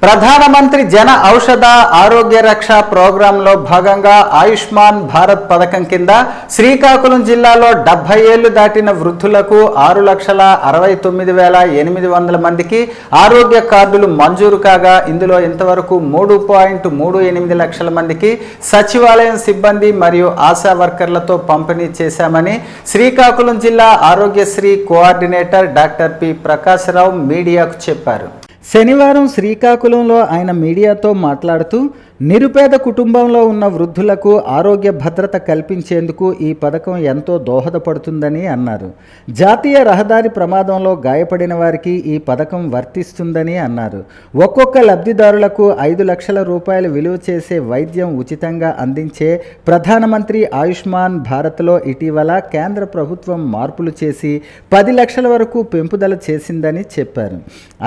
ప్రధానమంత్రి జన ఔషధ ఆరోగ్య రక్ష ప్రోగ్రాంలో భాగంగా ఆయుష్మాన్ భారత్ పథకం కింద శ్రీకాకుళం జిల్లాలో 70 ఏళ్లు దాటిన వృద్ధులకు 6,69,800 మందికి ఆరోగ్య కార్డులు మంజూరు కాగా ఇందులో ఇంతవరకు 3.38 లక్షల మందికి సచివాలయం సిబ్బంది మరియు ఆశా వర్కర్లతో పంపిణీ చేశామని శ్రీకాకుళం జిల్లా Aarogyasri coordinator doctor P Prakasarao మీడియాకు చెప్పారు. శనివారం శ్రీకాకుళంలో ఆయన మీడియాతో మాట్లాడుతూ నిరుపేద కుటుంబంలో ఉన్న వృద్ధులకు ఆరోగ్య భద్రత కల్పించేందుకు ఈ పథకం ఎంతో దోహదపడుతుందని అన్నారు. జాతీయ రహదారి ప్రమాదంలో గాయపడిన వారికి ఈ పథకం వర్తిస్తుందని అన్నారు. ఒక్కొక్క లబ్ధిదారులకు 5 లక్షల రూపాయలు విలువ చేసే వైద్యం ఉచితంగా అందించే ప్రధానమంత్రి ఆయుష్మాన్ భారత్లో ఇటీవల కేంద్ర ప్రభుత్వం మార్పులు చేసి 10 లక్షల వరకు పెంపుదల చేసిందని చెప్పారు.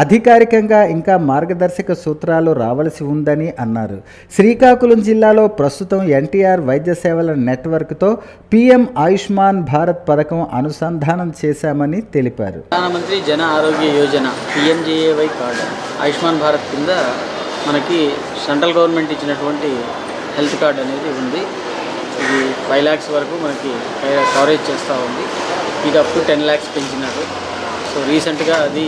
అధికారికంగా ఇంకా మార్గదర్శక సూత్రాలు రావలసి ఉందని అన్నారు. శ్రీకాకుళం జిల్లాలో ప్రస్తుతం ఎన్టీఆర్ వైద్య సేవల నెట్వర్క్తో పీఎం ఆయుష్మాన్ భారత్ పథకం అనుసంధానం చేశామని తెలిపారు. ప్రధానమంత్రి జన ఆరోగ్య యోజన పిఎంజేఏవై కార్డు ఆయుష్మాన్ భారత్ కింద మనకి సెంట్రల్ గవర్నమెంట్ ఇచ్చినటువంటి హెల్త్ కార్డు అనేది ఉంది. ఇది 5 lakhs వరకు మనకి కవరేజ్ చేస్తూ ఉంది. ఇది అప్ టు 10 lakhs పెంచినారు. సో రీసెంట్గా అది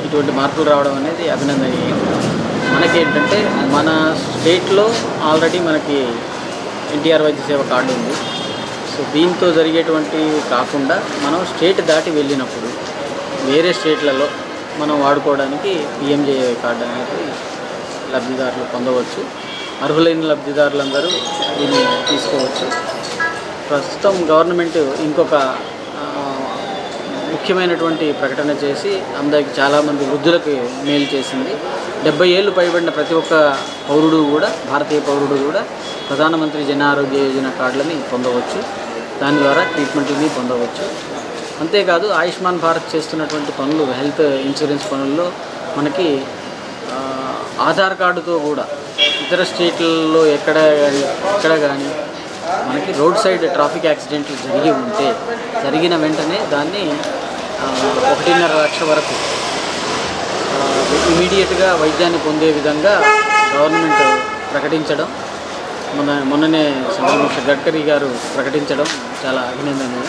ఇటువంటి మార్పులు రావడం అనేది అభినందనీయం. మనకేంటంటే మన స్టేట్లో ఆల్రెడీ మనకి ఎన్టీఆర్ వైద్య సేవ కార్డు ఉంది. సో దీంతో జరిగేటువంటి కాకుండా మనం స్టేట్ దాటి వెళ్ళినప్పుడు వేరే స్టేట్లలో మనం వాడుకోవడానికి పిఎంజేఏ కార్డు అనేది లబ్ధిదారులు పొందవచ్చు. అర్హులైన లబ్ధిదారులందరూ దీన్ని తీసుకోవచ్చు. ప్రస్తుతం గవర్నమెంట్ ఇంకొక ముఖ్యమైనటువంటి ప్రకటన చేసి అందరికి చాలామంది వృద్ధులకు మేలు చేసింది. 70 ఏళ్ళు పైబడిన ప్రతి ఒక్క పౌరుడు కూడా, భారతీయ పౌరుడు కూడా ప్రధానమంత్రి జన ఆరోగ్య యోజన కార్డులని పొందవచ్చు. దాని ద్వారా ట్రీట్మెంట్ని పొందవచ్చు. అంతేకాదు ఆయుష్మాన్ భారత్ చేస్తున్నటువంటి పనులు, హెల్త్ ఇన్సూరెన్స్ పనుల్లో మనకి ఆధార్ కార్డుతో కూడా ఇతర స్టేట్లలో ఎక్కడ కానీ మనకి రోడ్ సైడ్ ట్రాఫిక్ యాక్సిడెంట్లు జరిగి ఉంటే జరిగిన వెంటనే దాన్ని 1.5 లక్ష వరకు ఇమీడియట్గా వైద్యాన్ని పొందే విధంగా గవర్నమెంట్ ప్రకటించడం, మొన్ననే సెంట్రల్ మినిస్టర్ గడ్కరీ గారు ప్రకటించడం చాలా అభినందనీయం.